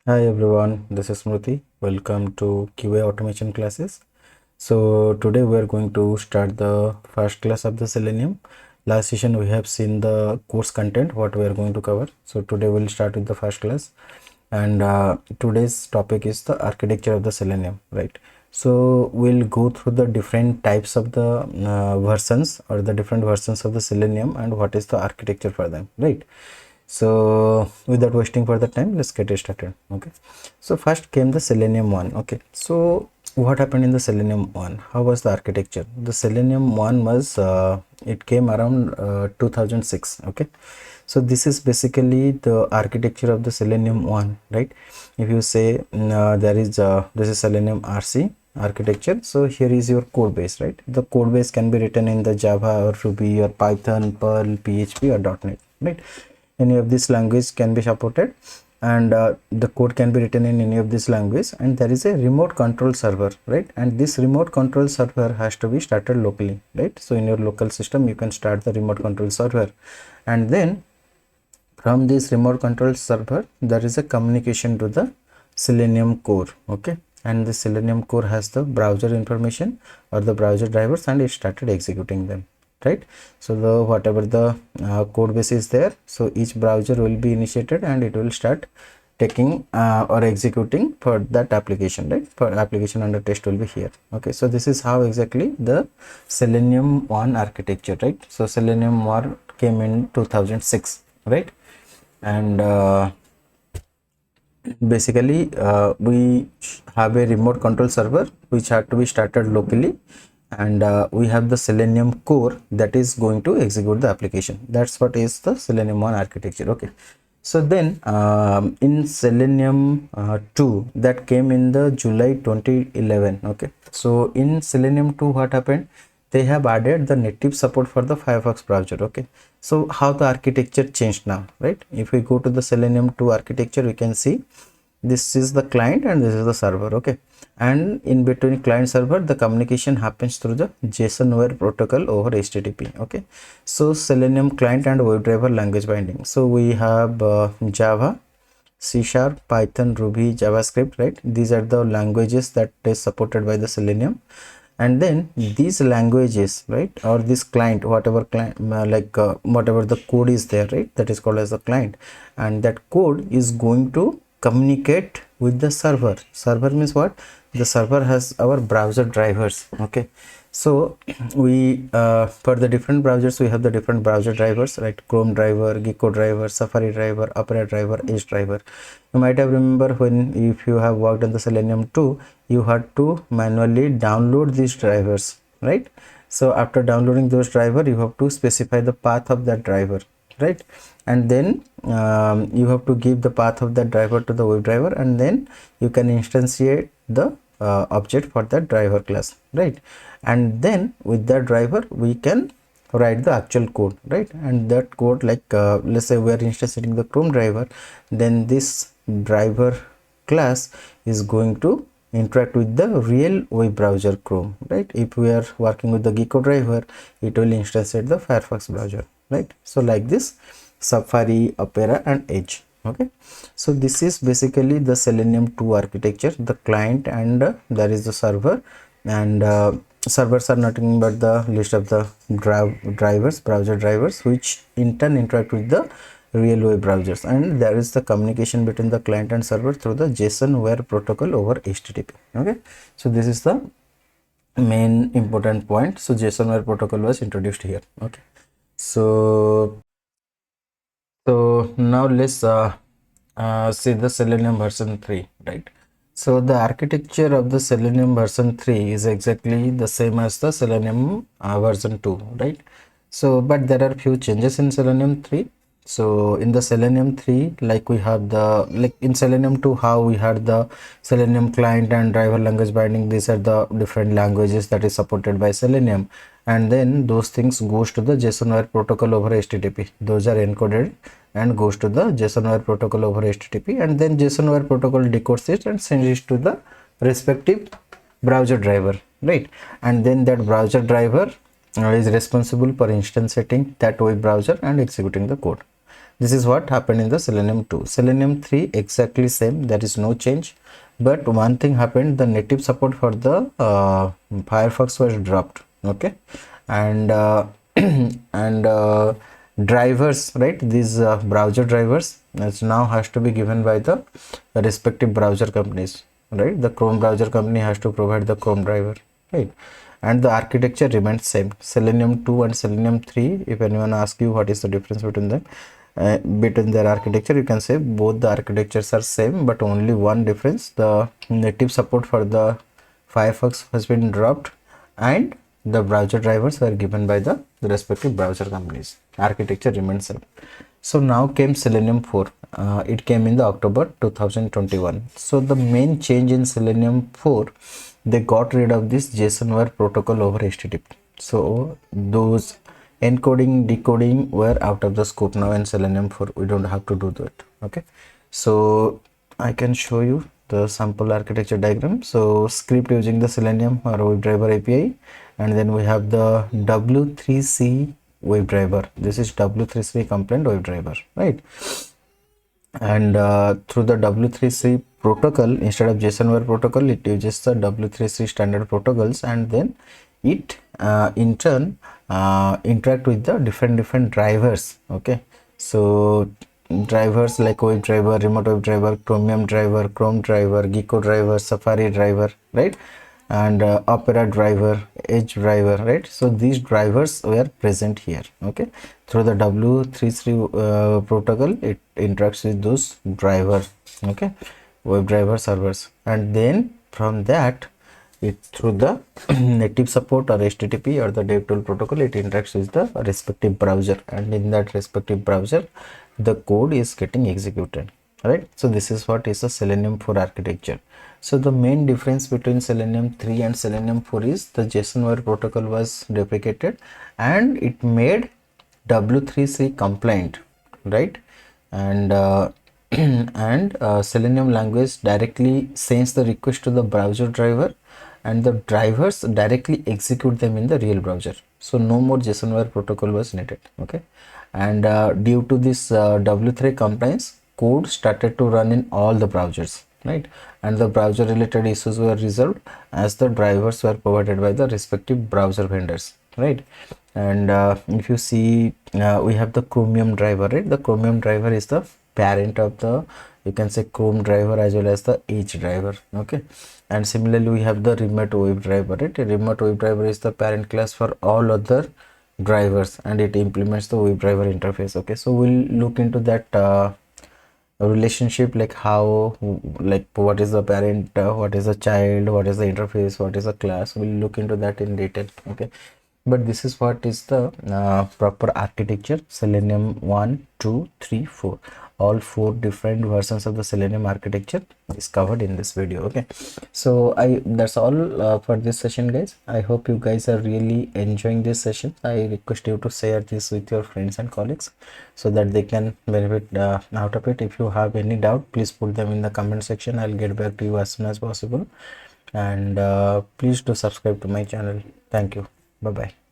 Hi everyone, this is Smruti. Welcome to QA automation classes. So today we are going to start the first class of the Selenium. Last session we have seen the course content, what we are going to cover. So today we'll start with the first class, and today's topic is the architecture of the Selenium, right? So we'll go through the different types of the versions or the different versions of the Selenium and what is the architecture for them, right? So without wasting further time, let's get it started. Okay, so first came the Selenium 1. Okay, so what happened in the Selenium 1? How was the architecture? The Selenium 1 was it came around 2006. Okay, so this is basically the architecture of the Selenium 1, right? If you say this is Selenium RC architecture, so here is your code base, right? The code base can be written in the Java or Ruby or Python, Perl, PHP or .NET, right? Any of this language can be supported, and the code can be written in any of this language, and there is a remote control server, right? And this remote control server has to be started locally, right? So in your local system you can start the remote control server, and then from this remote control server there is a communication to the Selenium core. Okay, and the Selenium core has the browser information or the browser drivers, and it started executing them, right? So the whatever the code base is there, so each browser will be initiated and it will start taking or executing for that application, right? For application under test will be here. Okay, so this is how exactly the Selenium 1 architecture, right? So Selenium 1 came in 2006, right? And basically we have a remote control server which had to be started locally, and we have the Selenium core that is going to execute the application. That's what is the Selenium 1 architecture. Okay, so then in Selenium 2 that came in the July 2011. Okay, so in Selenium 2 what happened, they have added the native support for the Firefox browser. Okay, so how the architecture changed now, right? If we go to the Selenium 2 architecture, we can see this is the client and this is the server. Okay, and in between client server the communication happens through the JSON wire protocol over HTTP. Okay, so Selenium client and WebDriver language binding. So we have Java, C#, Python, Ruby, JavaScript, right? These are the languages that is supported by the Selenium, and then these languages, right, or this client, whatever client whatever the code is there, right, that is called as the client, and that code is going to communicate with the server. Server means what? The server has our browser drivers. Okay, so we for the different browsers we have the different browser drivers, right? Chrome driver, Gecko driver, Safari driver, Opera driver, Edge driver. You might have remember when, if you have worked on the Selenium 2, you had to manually download these drivers, right? So after downloading those driver, you have to specify the path of that driver, right? And then you have to give the path of that driver to the WebDriver, and then you can instantiate the object for that driver class, right? And then with that driver we can write the actual code, right? And that code, like let's say we are instantiating the Chrome driver, then this driver class is going to interact with the real web browser Chrome, right? If we are working with the Gecko driver, it will instantiate the Firefox browser, right? So like this, Safari, Opera and Edge. Okay, so this is basically the Selenium 2 architecture. The client and there is the server, and servers are nothing but the list of the drivers, browser drivers, which in turn interact with the real web browsers, and there is the communication between the client and server through the JSON wire protocol over HTTP. Okay, so this is the main important point. So JSON wire protocol was introduced here. Okay, so now let's see the Selenium version 3, right? So the architecture of the Selenium version 3 is exactly the same as the Selenium version 2, right? So but there are few changes in Selenium 3. So in the Selenium 3, like we have the, like in Selenium 2 how we had the Selenium client and driver language binding, these are the different languages that is supported by Selenium, and then those things goes to the JSON wire protocol over HTTP. Those are encoded and goes to the JSON wire protocol over HTTP, and then JSON wire protocol decodes it and sends it to the respective browser driver, right? And then that browser driver is responsible for instantiating that web browser and executing the code. This is what happened in the Selenium 2. Selenium 3 exactly same, there is no change, but one thing happened, the native support for the Firefox was dropped. Okay, and and drivers, right, these browser drivers now has to be given by the respective browser companies, right? The Chrome browser company has to provide the Chrome driver, right? And the architecture remains same. Selenium 2 and Selenium 3, if anyone asks you what is the difference between them, between their architecture, you can say both the architectures are same, but only one difference, the native support for the Firefox has been dropped and the browser drivers were given by the respective browser companies. Architecture remains same. So now came Selenium 4. It came in the October 2021. So the main change in Selenium 4, they got rid of this JSON wire protocol over HTTP. So those encoding, decoding were out of the scope now in Selenium 4. We don't have to do that. Okay, so I can show you the sample architecture diagram. So script using the Selenium or WebDriver API, and then we have the W3C WebDriver. This is W3C compliant WebDriver, right? And through the W3C protocol, instead of JSON wire protocol, it uses the W3C standard protocols, and then it in turn interact with the different drivers. Okay, so drivers like WebDriver, remote WebDriver, Chromium driver, Chrome driver, Gecko driver, Safari driver, right? And Opera driver, Edge driver, right? So these drivers were present here. Okay, through the W3C protocol, it interacts with those driver, okay, WebDriver servers, and then from that, it through the native support or HTTP or the DevTool protocol, it interacts with the respective browser, and in that respective browser, the code is getting executed, right? So this is what is the Selenium 4 architecture. So the main difference between Selenium 3 and Selenium 4 is the JSON wire protocol was deprecated and it made W3C compliant, right? And and Selenium language directly sends the request to the browser driver, and the drivers directly execute them in the real browser. So no more JSON wire protocol was needed. Okay, and due to this W3 compliance, code started to run in all the browsers, right? And the browser related issues were resolved as the drivers were provided by the respective browser vendors, right? And if you see, we have the Chromium driver, right? The Chromium driver is the parent of the, you can say, Chrome driver as well as the Edge driver. Okay, and similarly we have the remote WebDriver, right? A remote WebDriver is the parent class for all other drivers, and it implements the WebDriver interface. Okay, so we'll look into that relationship, like how, like what is the parent, what is the child, what is the interface, what is the class. We'll look into that in detail. Okay, but this is what is the proper architecture. Selenium 1, 2, 3, 4, all 4 different versions of the Selenium architecture is covered in this video. Okay, so that's all for this session, guys. I hope you guys are really enjoying this session. I request you to share this with your friends and colleagues so that they can benefit out of it. If you have any doubt, please put them in the comment section. I'll get back to you as soon as possible, and please do subscribe to my channel. Thank you. Bye bye.